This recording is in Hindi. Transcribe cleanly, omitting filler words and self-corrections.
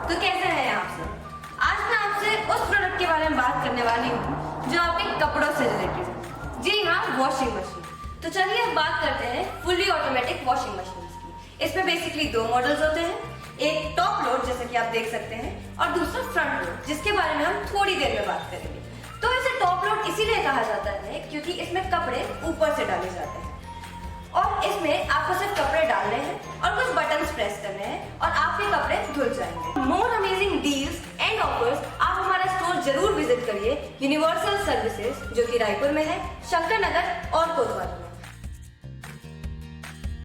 तो कैसे हैं आप सब? आज मैं आपसे उस प्रोडक्ट के बारे में बात करने वाली हूँ जो आपके कपड़ों से रिलेटेड है। जी हाँ, वॉशिंग मशीन। तो चलिए अब बात करते हैं फुल्ली ऑटोमेटिक वॉशिंग मशीन की। इसमें बेसिकली दो मॉडल्स होते हैं, एक टॉप लोड जैसे कि आप देख सकते हैं और दूसरा फ्रंट लोड जिसके बारे में हम थोड़ी देर में बात करेंगे। तो इसे टॉप लोड इसीलिए कहा जाता है क्योंकि इसमें कपड़े ऊपर से डाले जाते हैं और इसमें आपको सिर्फ कपड़े डालने हैं और कुछ बटन्स प्रेस करने हैं और आपके कपड़े धुल जाएंगे। मोर अमेजिंग डील्स एंड ऑफर्स आप हमारा स्टोर जरूर विजिट करिए, यूनिवर्सल सर्विसेज जो कि रायपुर में है, शंकर नगर और कोतवाली में।